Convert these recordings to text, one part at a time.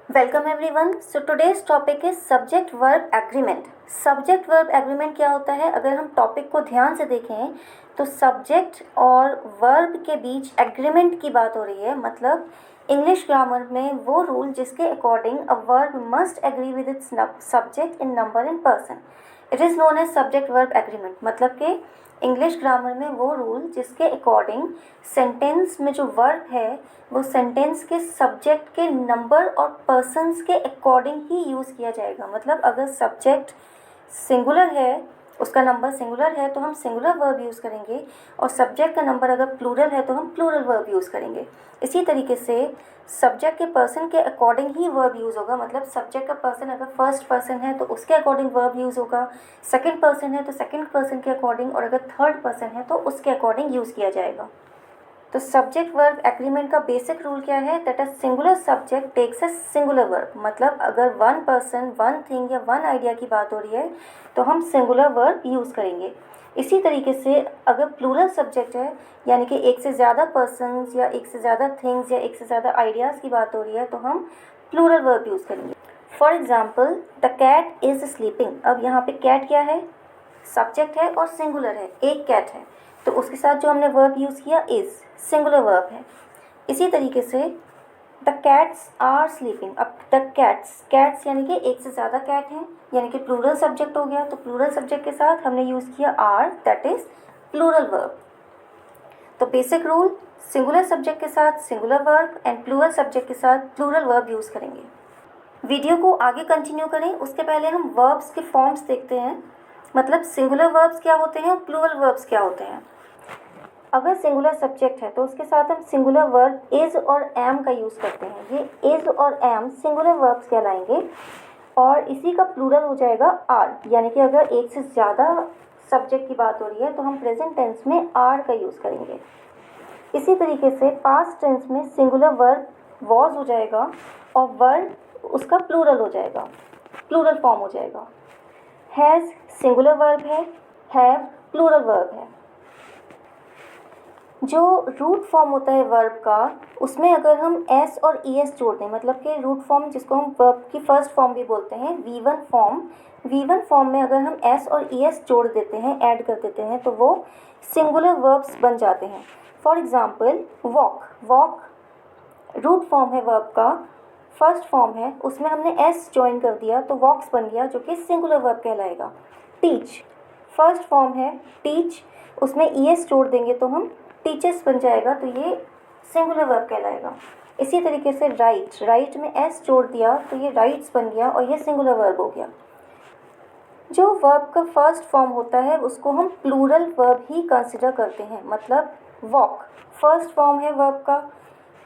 Welcome everyone. So today's topic is subject verb agreement. Subject verb agreement क्या होता है? अगर हम टॉपिक को ध्यान से देखें तो सब्जेक्ट और वर्ब के बीच एग्रीमेंट की बात हो रही है। मतलब इंग्लिश ग्रामर में वो रूल जिसके according a verb must agree with its subject in number and person, it is known as subject verb agreement. मतलब कि इंग्लिश ग्रामर में वो रूल जिसके अकॉर्डिंग सेंटेंस में जो वर्ब है वो सेंटेंस के सब्जेक्ट के नंबर और पर्सन्स के अकॉर्डिंग ही यूज़ किया जाएगा। मतलब अगर सब्जेक्ट सिंगुलर है, उसका नंबर सिंगुलर है तो हम सिंगुलर वर्ब यूज़ करेंगे, और सब्जेक्ट का नंबर अगर प्लूरल है तो हम प्लूरल वर्ब यूज़ करेंगे। इसी तरीके से सब्जेक्ट के पर्सन के अकॉर्डिंग ही वर्ब यूज़ होगा। मतलब सब्जेक्ट का पर्सन अगर फर्स्ट पर्सन है तो उसके अकॉर्डिंग वर्ब यूज़ होगा, सेकंड पर्सन है तो सेकंड पर्सन के अकॉर्डिंग, और अगर थर्ड पर्सन है तो उसके अकॉर्डिंग यूज़ किया जाएगा। तो सब्जेक्ट वर्ब एग्रीमेंट का बेसिक रूल क्या है? That a singular subject takes a singular verb. मतलब अगर वन पर्सन, वन थिंग या वन आइडिया की बात हो रही है तो हम सिंगुलर वर्ब यूज़ करेंगे। इसी तरीके से अगर प्लूरल सब्जेक्ट है, यानी कि एक से ज़्यादा पर्सन्स या एक से ज़्यादा थिंग्स या एक से ज़्यादा आइडियाज़ की बात हो रही है तो हम प्लूरल वर्ब यूज़ करेंगे। For example, the cat is sleeping. अब यहाँ पे कैट क्या है? सब्जेक्ट है और सिंगुलर है, एक कैट है, तो उसके साथ जो हमने वर्ब यूज़ किया इज़, सिंगुलर वर्ब है। इसी तरीके से द कैट्स आर स्लीपिंग। अब द कैट्स, कैट्स यानी कि एक से ज़्यादा कैट हैं, यानी कि प्लूरल सब्जेक्ट हो गया, तो प्लूरल सब्जेक्ट के साथ हमने यूज़ किया are, that is plural verb. तो बेसिक रूल, सिंगुलर सब्जेक्ट के साथ singular verb and plural subject के साथ प्लूरल वर्ब यूज़ करेंगे। वीडियो को आगे कंटिन्यू करें उसके पहले हम वर्ब्स के फॉर्म्स देखते हैं। मतलब सिंगुलर वर्ब्स क्या होते हैं और प्लूरल वर्ब्स क्या होते हैं। अगर सिंगुलर सब्जेक्ट है तो उसके साथ हम सिंगुलर वर्ब इज़ और एम का यूज़ करते हैं। ये इज़ और एम सिंगुलर वर्ब्स कहलाएंगे, और इसी का प्लूरल हो जाएगा आर। यानी कि अगर एक से ज़्यादा सब्जेक्ट की बात हो रही है तो हम प्रेजेंट टेंस में आर का यूज़ करेंगे। इसी तरीके से पास्ट टेंस में सिंगुलर वर्ब वॉज हो जाएगा और वर्ब उसका प्लूरल हो जाएगा, प्लूरल फॉर्म हो जाएगा। हैज़ सिंगुलर वर्ब है, हैव प्लूरल वर्ब है। जो रूट फॉर्म होता है वर्ब का, उसमें अगर हम एस और ई एस जोड़ दें, मतलब कि रूट फॉर्म जिसको हम वर्ब की फर्स्ट फॉर्म भी बोलते हैं, वी वन फॉर्म में अगर हम एस और ई एस जोड़ देते हैं, ऐड कर देते हैं, तो वो सिंगुलर वर्ब्स बन जाते हैं। For example walk, walk root form है वर्ब का, फर्स्ट फॉर्म है, उसमें हमने एस ज्वाइन कर दिया तो वॉक्स बन गया, जो कि सिंगुलर वर्ब कहलाएगा। टीच फर्स्ट फॉर्म है, टीच, उसमें ई एस जोड़ देंगे तो हम टीचर्स बन जाएगा, तो ये सिंगुलर वर्ब कहलाएगा। इसी तरीके से राइट, राइट में एस जोड़ दिया तो ये राइट्स बन गया और ये सिंगुलर वर्ब हो गया। जो वर्ब का फर्स्ट फॉर्म होता है उसको हम प्लूरल वर्ब ही कंसिडर करते हैं। मतलब वॉक फर्स्ट फॉर्म है वर्ब का,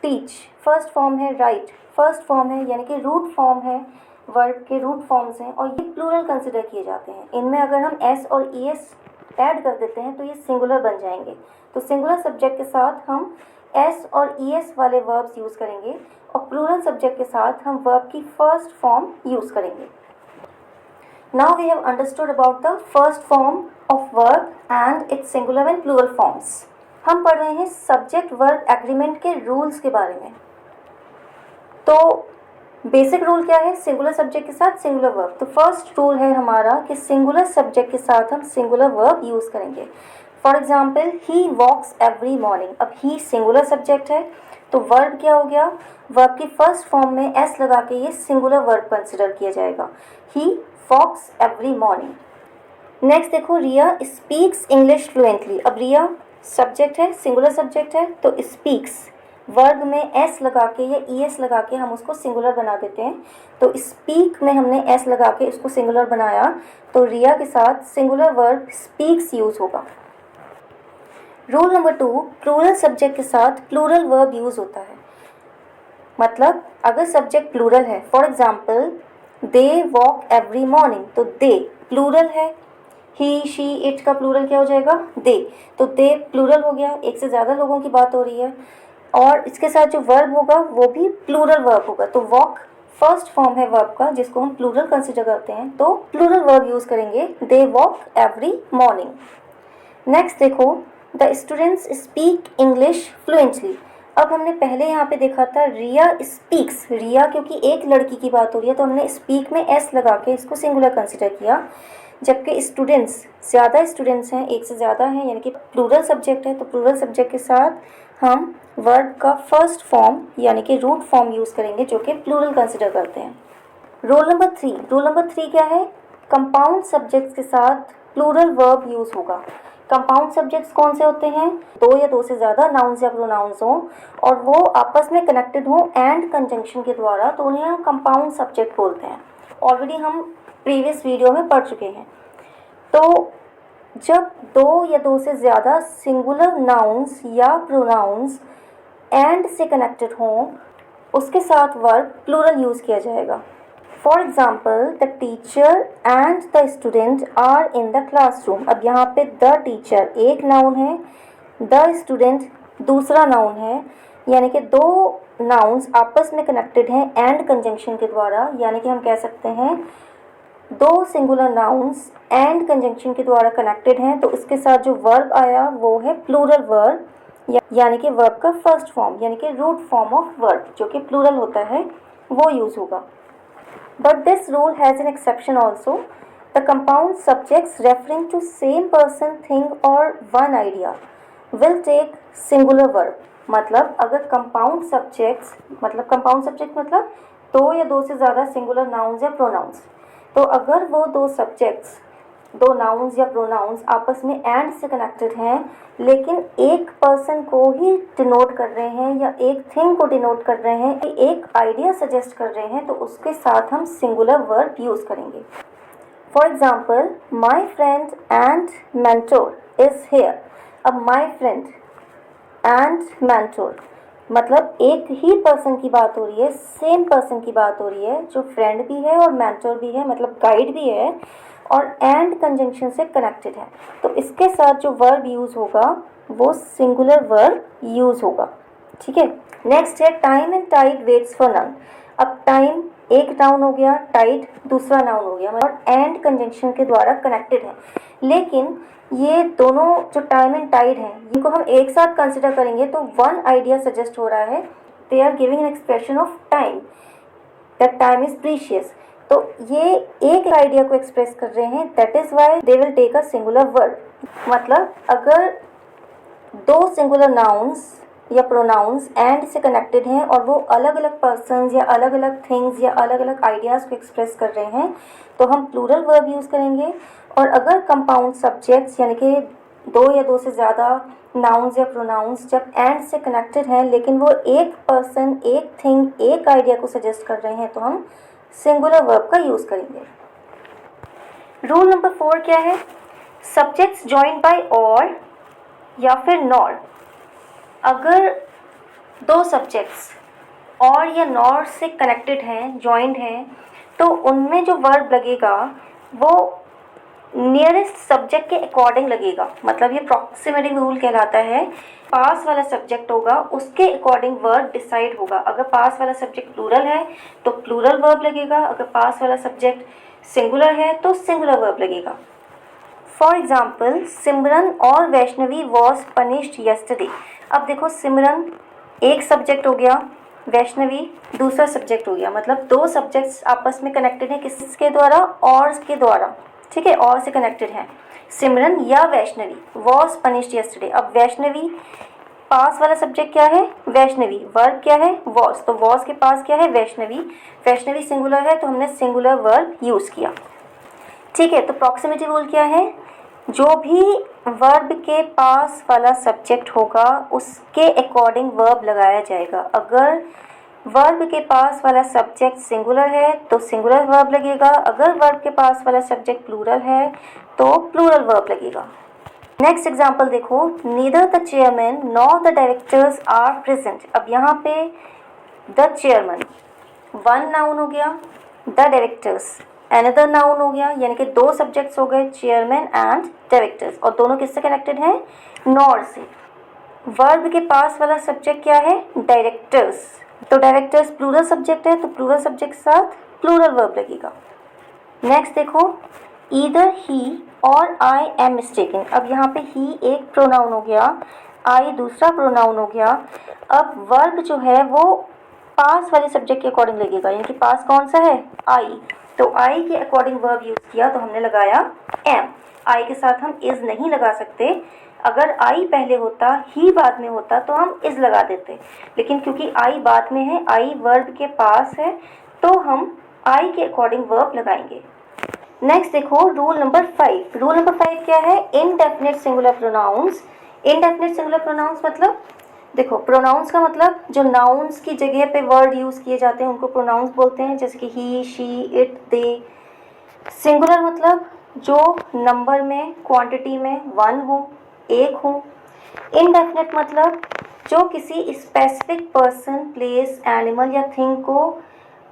टीच फर्स्ट फॉर्म है, राइट फर्स्ट फॉर्म है, यानी कि रूट फॉर्म है, वर्ब के रूट फॉर्म्स हैं और ये प्लूरल कंसिडर किए जाते हैं। इनमें अगर हम एस और ई एस ऐड कर देते हैं तो ये सिंगुलर बन जाएंगे। तो सिंगुलर सब्जेक्ट के साथ हम एस और ई एस वाले वर्ब्स यूज़ करेंगे और प्लूरल सब्जेक्ट के साथ हम वर्ब की फर्स्ट फॉर्म यूज़ करेंगे। Now we have understood about the first form of verb and its singular and plural forms. हम पढ़ रहे हैं सब्जेक्ट वर्ब एग्रीमेंट के रूल्स के बारे में। तो बेसिक रूल क्या है? सिंगुलर सब्जेक्ट के साथ सिंगुलर वर्ब। तो फर्स्ट रूल है हमारा कि सिंगुलर सब्जेक्ट के साथ हम सिंगुलर वर्ब यूज़ करेंगे। For example, he walks every morning. अब ही सिंगुलर सब्जेक्ट है तो वर्ब क्या हो गया? वर्ब की फर्स्ट फॉर्म में एस लगा के ये सिंगुलर वर्ब कंसिडर किया जाएगा। ही वॉक्स एवरी मॉर्निंग। नेक्स्ट देखो, रिया स्पीक्स इंग्लिश फ्लुएंटली। अब रिया सब्जेक्ट है, सिंगुलर सब्जेक्ट है, तो स्पीक्स वर्ब में एस लगा के या ई एस लगा के हम उसको सिंगुलर बना देते हैं। तो स्पीक में हमने एस लगा के उसको सिंगुलर बनाया, तो रिया के साथ सिंगुलर वर्ब स्पीक्स यूज़ होगा। रूल नंबर 2, प्लूरल सब्जेक्ट के साथ प्लूरल वर्ब यूज़ होता है। मतलब अगर सब्जेक्ट प्लूरल है, for example they walk every morning, तो दे प्लूरल है, ही शी इट का प्लूरल क्या हो जाएगा? दे। तो दे प्लूरल हो गया, एक से ज़्यादा लोगों की बात हो रही है, और इसके साथ जो वर्ब होगा वो भी प्लूरल वर्ब होगा। तो वॉक फर्स्ट फॉर्म है वर्ब का जिसको हम प्लूरल कंसिडर करते हैं, तो प्लूरल वर्ब यूज़ करेंगे, they walk every morning. Next देखो, the students speak English fluently. अब हमने पहले यहाँ पे देखा था रिया स्पीक्स, रिया क्योंकि एक लड़की की बात हो रही है तो हमने स्पीक में एस लगा के इसको सिंगुलर कंसिडर किया, जबकि स्टूडेंट्स ज़्यादा स्टूडेंट्स हैं, एक से ज़्यादा हैं, यानी कि प्लूरल सब्जेक्ट है, तो प्लूरल सब्जेक्ट के साथ हम वर्ब का फर्स्ट फॉर्म यानी कि रूट फॉर्म यूज़ करेंगे जो कि प्लूरल कंसिडर करते हैं। रोल नंबर 3 क्या है? कंपाउंड सब्जेक्ट्स के साथ प्लूरल वर्ब यूज़ होगा। कंपाउंड सब्जेक्ट्स कौन से होते हैं? दो या दो से ज़्यादा नाउन्स या प्रोनाउंस हों और वो आपस में कनेक्टेड हों एंड कंजंक्शन के द्वारा, तो उन्हें हम कंपाउंड सब्जेक्ट बोलते हैं। ऑलरेडी हम प्रीवियस वीडियो में पढ़ चुके हैं। तो जब दो या दो से ज़्यादा सिंगुलर नाउन्स या प्रोनाउंस एंड से कनेक्टेड हों, उसके साथ वर्ब प्लूरल यूज़ किया जाएगा। For example, the teacher and the student are in the classroom. अब यहाँ पे द टीचर एक नाउन है, द स्टूडेंट दूसरा नाउन है, यानी कि दो नाउन्स आपस में कनेक्टेड हैं एंड कंजंक्शन के द्वारा, यानी कि हम कह सकते हैं दो सिंगुलर नाउन्स एंड कंजंक्शन के द्वारा कनेक्टेड हैं, तो उसके साथ जो वर्ब आया वो है प्लूरल वर्ब, यानी कि वर्ब का फर्स्ट फॉर्म यानी कि रूट फॉर्म ऑफ वर्ब जो कि प्लूरल होता है वो यूज़ होगा। But this rule has an exception also. The compound subjects referring to same person, thing or one idea will take singular verb. मतलब अगर compound subjects मतलब दो या दो से ज़्यादा singular nouns या pronouns, तो अगर वो दो subjects, दो nouns या pronouns आपस में and से connected हैं लेकिन एक person को ही डिनोट कर रहे हैं या एक थिंग को डिनोट कर रहे हैं, एक आइडिया सजेस्ट कर रहे हैं, तो उसके साथ हम सिंगुलर वर्ब यूज़ करेंगे। For example, my friend and mentor is here. अब माई फ्रेंड एंड मेंटोर मतलब एक ही पर्सन की बात हो रही है, सेम पर्सन की बात हो रही है, जो फ्रेंड भी है और मेंटोर भी है, मतलब गाइड भी है और एंड कंजंक्शन से कनेक्टेड है, तो इसके साथ जो वर्ब यूज़ होगा वो सिंगुलर वर्ब यूज़ होगा। ठीक है, नेक्स्ट है time and tide waits for none. अब टाइम एक नाउन हो गया, टाइड दूसरा नाउन हो गया और एंड कंजंक्शन के द्वारा कनेक्टेड है, लेकिन ये दोनों जो टाइम एंड टाइड हैं इनको हम एक साथ कंसिडर करेंगे तो वन आइडिया सजेस्ट हो रहा है, they are giving an expression of time, that time is precious, तो ये एक आइडिया को एक्सप्रेस कर रहे हैं, that is why they will take a singular verb. मतलब अगर दो सिंगुलर नाउन्स या प्रोनाउंस एंड से कनेक्टेड हैं और वो अलग अलग पर्सन्स या अलग अलग थिंग्स या अलग अलग आइडियाज़ को एक्सप्रेस कर रहे हैं तो हम प्लूरल वर्ब यूज़ करेंगे। और अगर कंपाउंड सब्जेक्ट्स यानी कि दो या दो से ज़्यादा नाउन्स या प्रोनाउंस जब एंड से कनेक्टेड हैं लेकिन वो एक पर्सन, एक थिंग, एक आइडिया को सजेस्ट कर रहे हैं तो हम सिंगुलर वर्ब का यूज़ करेंगे। रूल नंबर 4 क्या है? सब्जेक्ट्स जॉइंड बाय और या फिर नॉर। अगर दो सब्जेक्ट्स और या नॉर से कनेक्टेड हैं, जॉइंड हैं, तो उनमें जो वर्ब लगेगा वो नियरेस्ट सब्जेक्ट के अकॉर्डिंग लगेगा। मतलब ये प्रॉक्सिमिटी रूल कहलाता है। पास वाला सब्जेक्ट होगा उसके अकॉर्डिंग वर्ब डिसाइड होगा। अगर पास वाला सब्जेक्ट प्लूरल है तो प्लूरल वर्ब लगेगा, अगर पास वाला सब्जेक्ट सिंगुलर है तो सिंगुलर वर्ब लगेगा। फॉर एग्ज़ाम्पल, सिमरन और वैष्णवी वॉज पनिश्ड यस्टरडे। अब देखो, सिमरन एक सब्जेक्ट हो गया, वैष्णवी दूसरा सब्जेक्ट हो गया, मतलब दो सब्जेक्ट्स आपस में कनेक्टेड हैं किसके द्वारा? और के द्वारा। ठीक है, और से कनेक्टेड हैं। सिमरन या वैष्णवी वॉज पनिश्ड यस्टरडे। अब वैष्णवी पास वाला सब्जेक्ट क्या है? वैष्णवी। वर्ब क्या है? वॉज। तो वॉज के पास क्या है? वैष्णवी। वैष्णवी सिंगुलर है तो हमने सिंगुलर वर्ब यूज़ किया। ठीक है, तो प्रॉक्सिमिटी रूल क्या है? जो भी वर्ब के पास वाला सब्जेक्ट होगा उसके अकॉर्डिंग वर्ब लगाया जाएगा। अगर वर्ब के पास वाला सब्जेक्ट सिंगुलर है तो सिंगुलर वर्ब लगेगा, अगर वर्ब के पास वाला सब्जेक्ट प्लूरल है तो प्लूरल वर्ब लगेगा। नेक्स्ट एग्जाम्पल देखो, neither the chairman nor the directors are present. अब यहाँ पे द चेयरमैन वन नाउन हो गया, द डायरेक्टर्स अनदर नाउन हो गया, यानी कि दो सब्जेक्ट्स हो गए, चेयरमैन एंड डायरेक्टर्स, और दोनों किससे कनेक्टेड हैं? नॉर से। वर्ब के पास वाला सब्जेक्ट क्या है? डायरेक्टर्स। तो डायरेक्टर्स प्लूरल सब्जेक्ट है तो प्लूरल सब्जेक्ट के साथ प्लूरल वर्ब लगेगा। नेक्स्ट देखो, ईदर ही और आई एम मिस्टेकन। अब यहाँ पे ही एक प्रोनाउन हो गया, आई दूसरा प्रोनाउन हो गया। अब वर्ब जो है वो पास वाले सब्जेक्ट के अकॉर्डिंग लगेगा, यानी कि पास कौन सा है, आई। तो आई के अकॉर्डिंग वर्ब यूज़ किया तो हमने लगाया एम। आई के साथ हम इज़ नहीं लगा सकते। अगर आई पहले होता, ही बाद में होता तो हम इज़ लगा देते, लेकिन क्योंकि आई बाद में है, आई वर्ब के पास है, तो हम आई के अकॉर्डिंग वर्ब लगाएंगे। नेक्स्ट देखो रूल नंबर 5। रूल नंबर 5 क्या है, indefinite singular pronouns. Indefinite singular pronouns मतलब, देखो प्रोनाउंस का मतलब जो नाउन्स की जगह पे वर्ड यूज़ किए जाते हैं उनको प्रोनाउंस बोलते हैं, जैसे कि ही, शी, इट, दे। सिंगुलर मतलब जो नंबर में, क्वांटिटी में वन हो, एक हो। इनडेफिनिट मतलब जो किसी स्पेसिफिक पर्सन, प्लेस, एनिमल या थिंग को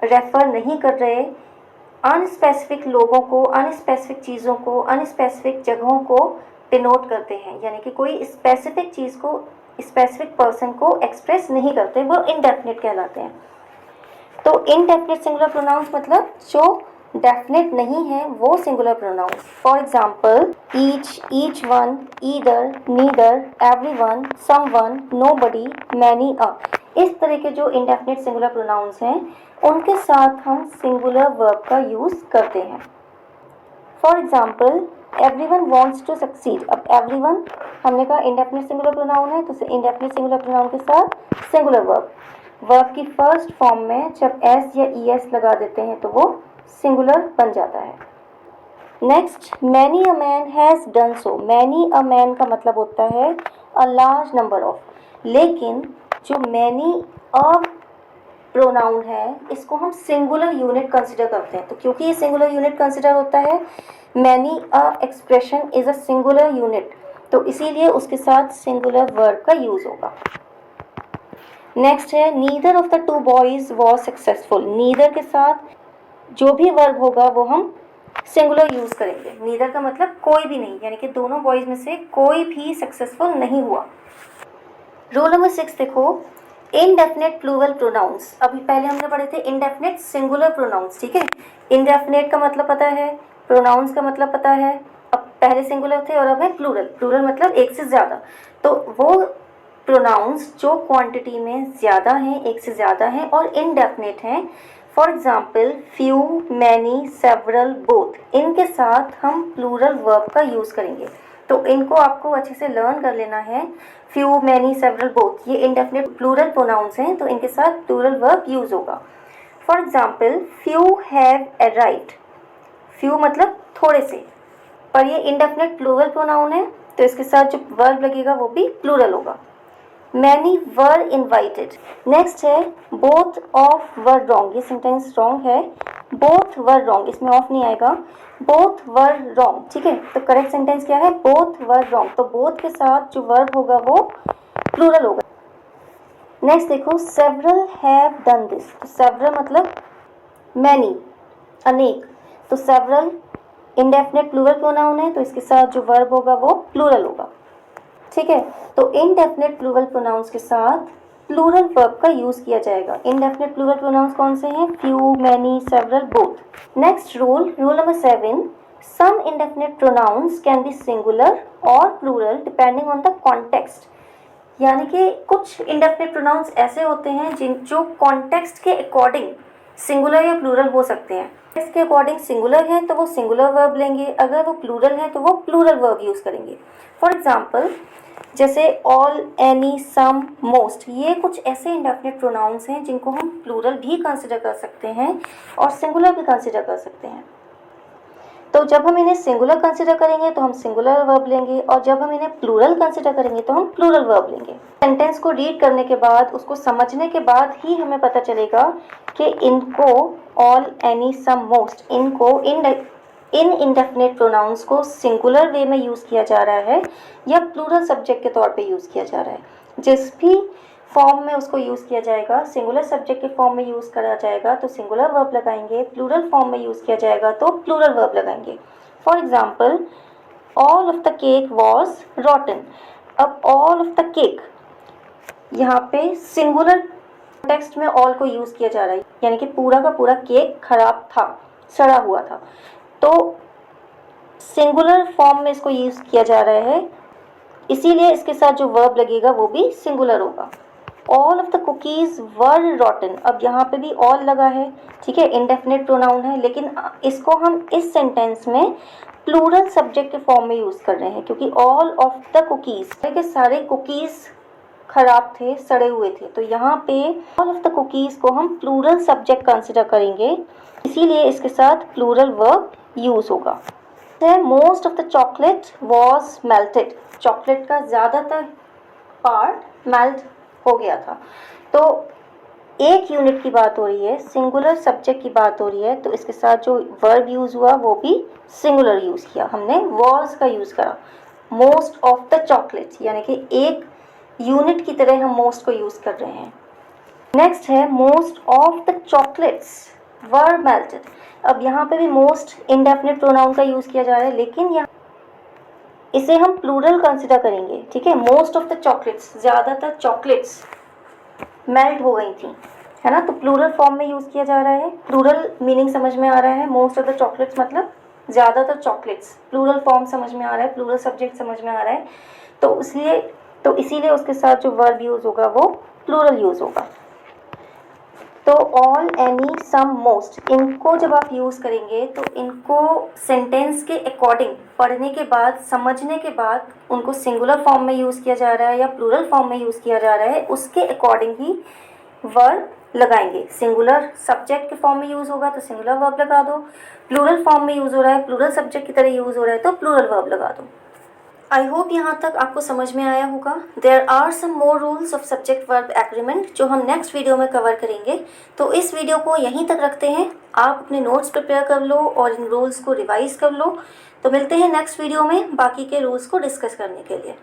रेफर नहीं कर रहे, अनस्पेसिफिक लोगों को, अनस्पेसिफिक चीज़ों को, अनस्पेसिफिक जगहों को डिनोट करते हैं, यानी कि कोई स्पेसिफिक चीज़ को, स्पेसिफिक पर्सन को एक्सप्रेस नहीं करते, वो इनडेफिनिट कहलाते हैं। तो इनडेफिनिट सिंगुलर प्रोनाउंस मतलब जो डेफिनेट नहीं है वो singular pronouns. For example each one, either, neither, everyone, someone, nobody, many, a. इस तरह के जो इनडेफिनिट सिंगुलर प्रोनाउंस हैं उनके साथ हम सिंगुलर वर्ब का यूज़ करते हैं। For example everyone wants to succeed. अब एवरीवन हमने कहा इनडेफिनिट सिंगुलर प्रोनाउन है, तो इनडेफिनिट सिंगुलर प्रोनाउन के साथ सिंगुलर वर्ब, वर्ब की फर्स्ट फॉर्म में जब एस या ई एस लगा देते हैं तो वो सिंगुलर बन जाता है। Next, many a man has done so. Many a man का मतलब होता है अ लार्ज नंबर ऑफ, लेकिन जो मैनी अ प्रोनाउन है इसको हम सिंगुलर यूनिट कंसिडर करते हैं। तो क्योंकि ये सिंगुलर यूनिट कंसिडर होता है, many a expression is a singular unit, तो इसीलिए उसके साथ सिंगुलर वर्ब का यूज होगा। नेक्स्ट है neither of the two boys was successful. Neither के साथ जो भी वर्ब होगा वो हम सिंगुलर यूज करेंगे। नीदर का मतलब कोई भी नहीं, यानी कि दोनों बॉयज में से कोई भी सक्सेसफुल नहीं हुआ। रूल नंबर 6 देखो, इनडेफिनेट प्लूरल प्रोनाउंस। अभी पहले हमने पढ़े थे इनडेफिनेट सिंगुलर प्रोनाउंस, ठीक है। इनडेफिनेट का मतलब पता है, प्रोनाउंस का मतलब पता है। अब पहले सिंगुलर थे और अब है प्लूरल। प्लूरल मतलब एक से ज़्यादा, तो वो प्रोनाउंस जो क्वांटिटी में ज़्यादा हैं, एक से ज़्यादा हैं और इनडेफिनेट हैं। For example few, many, several, both, इनके साथ हम प्लूरल वर्ब का यूज़ करेंगे। तो इनको आपको अच्छे से लर्न कर लेना है। फ्यू, मैनी, सेवरल, बोथ, ये इनडेफिनेट प्लूरल प्रोनाउंस हैं, तो इनके साथ प्लूरल वर्ब यूज़ होगा। For example few have arrived. Few मतलब थोड़े से, पर ये इनडेफिनेट प्लूरल प्रोनाउन है, तो इसके साथ जो वर्ब लगेगा वो भी प्लूरल होगा। मैनी वर इन्वाइटेड। नेक्स्ट है बोथ ऑफ वर रॉन्ग। ये सेंटेंस रॉन्ग है, बोथ वर रॉन्ग, इसमें ऑफ नहीं आएगा, बोथ वर रॉन्ग, ठीक है। तो करेक्ट सेंटेंस क्या है, बोथ वर रॉन्ग। तो बोथ के साथ जो वर्ब होगा वो प्लूरल होगा। नेक्स्ट देखो सेवरल हैव डन दिस। तो सेवरल मतलब मैनी, अनेक, तो सेवरल इनडेफिनेट प्लूरल प्रोनाउन है, तो इसके साथ जो वर्ब होगा वो प्लूरल होगा, ठीक है। तो इनडेफिनेट प्लूरल प्रोनाउंस के साथ प्लूरल वर्ब का यूज किया जाएगा। इनडेफिनेट प्लूरल प्रोनाउंस कौन से हैं, few, many, several, both. Next rule, rule number 7, some indefinite pronouns can be singular और plural depending on the context. यानी कि कुछ इनडेफिनेट प्रोनाउंस ऐसे होते हैं जो कॉन्टेक्स्ट के अकॉर्डिंग सिंगुलर या प्लूरल हो सकते हैं। इसके अकॉर्डिंग सिंगुलर है तो वो सिंगुलर वर्ब लेंगे, अगर वो प्लूरल है तो वो प्लूरल वर्ब यूज़ करेंगे। फॉर एग्जाम्पल जैसे ऑल, एनी, सम, मोस्ट, ये कुछ ऐसे इंडेफिनिट प्रोनाउंस हैं जिनको हम प्लूरल भी कंसिडर कर सकते हैं और सिंगुलर भी कंसिडर कर सकते हैं। तो जब हम इन्हें सिंगुलर कंसिडर करेंगे तो हम सिंगुलर वर्ब लेंगे, और जब हम इन्हें प्लूरल कंसिडर करेंगे तो हम प्लूरल वर्ब लेंगे। सेंटेंस को रीड करने के बाद, उसको समझने के बाद ही हमें पता चलेगा कि इनको ऑल, एनी, सम, मोस्ट, इनको इन इंडेफिनेट प्रोनाउंस को सिंगुलर वे में यूज़ किया जा रहा है या प्लूरल सब्जेक्ट के तौर पे यूज़ किया जा रहा है। जिस भी फॉर्म में उसको यूज़ किया जाएगा, सिंगुलर सब्जेक्ट के फॉर्म में यूज़ करा जाएगा तो सिंगुलर वर्ब लगाएंगे, प्लूरल फॉर्म में यूज़ किया जाएगा तो प्लूरल वर्ब लगाएंगे। For example all of the cake was रॉटन। अब ऑल ऑफ द केक, यहाँ पे सिंगुलर टेक्स्ट में ऑल को यूज़ किया जा रहा है, यानी कि पूरा का पूरा केक खराब था, सड़ा हुआ था, तो सिंगुलर फॉर्म में इसको यूज़ किया जा रहा है इसीलिए इसके साथ जो वर्ब लगेगा वो भी सिंगुलर होगा। ऑल ऑफ द कुकीज़ वर रॉटन, अब यहाँ पे भी ऑल लगा है, ठीक है, इंडेफिनिट प्रोनाउन है, लेकिन इसको हम इस सेंटेंस में प्लूरल सब्जेक्ट के फॉर्म में यूज़ कर रहे हैं, क्योंकि ऑल ऑफ द कुकीज़ के सारे कुकीज़ खराब थे, सड़े हुए थे, तो यहाँ पे ऑल ऑफ द कुकीज़ को हम प्लूरल सब्जेक्ट कंसिडर करेंगे, इसीलिए इसके साथ प्लूरल वर्ब यूज़ होगा। Most of the chocolate was melted, chocolate का ज़्यादातर पार्ट मेल्ट हो गया था। तो एक यूनिट की बात हो रही है, सिंगुलर सब्जेक्ट की बात हो रही है, तो इसके साथ जो वर्ब यूज़ हुआ वो भी सिंगुलर यूज़ किया, हमने वॉज का यूज़ करा। मोस्ट ऑफ द चॉकलेट्स, यानी कि एक यूनिट की तरह हम मोस्ट को यूज़ कर रहे हैं। नेक्स्ट है most of the chocolates were melted, अब यहाँ पे भी मोस्ट इंडेफिनिट प्रोनाउन का यूज़ किया जा रहा है, लेकिन यहाँ इसे हम प्लूरल कंसिडर करेंगे, ठीक है। मोस्ट ऑफ द चॉकलेट्स, ज़्यादातर चॉकलेट्स मेल्ट हो गई थी, है ना, तो प्लूरल फॉर्म में यूज़ किया जा रहा है। प्लूरल मीनिंग समझ में आ रहा है, मोस्ट ऑफ द चॉकलेट्स मतलब ज़्यादातर चॉकलेट्स, प्लूरल फॉर्म समझ में आ रहा है, प्लूरल सब्जेक्ट समझ में आ रहा है, तो इसीलिए उसके साथ जो वर्ब यूज़ होगा वो प्लूरल यूज़ होगा। तो ऑल, एनी, सम, मोस्ट, इनको जब आप यूज़ करेंगे तो इनको सेंटेंस के अकॉर्डिंग पढ़ने के बाद, समझने के बाद उनको सिंगुलर फॉर्म में यूज़ किया जा रहा है या प्लूरल फॉर्म में यूज़ किया जा रहा है, उसके अकॉर्डिंग ही वर्ब लगाएंगे। सिंगुलर सब्जेक्ट के फॉर्म में यूज़ होगा तो सिंगुलर वर्ब लगा दो, प्लूरल फॉर्म में यूज़ हो रहा है, प्लूरल सब्जेक्ट की तरह यूज़ हो रहा है तो प्लूरल वर्ब लगा दो। आई होप यहाँ तक आपको समझ में आया होगा। There are some more rules of subject verb agreement जो हम नेक्स्ट वीडियो में कवर करेंगे, तो इस वीडियो को यहीं तक रखते हैं। आप अपने नोट्स प्रिपेयर कर लो और इन रूल्स को रिवाइज कर लो, तो मिलते हैं नेक्स्ट वीडियो में बाकी के रूल्स को डिस्कस करने के लिए।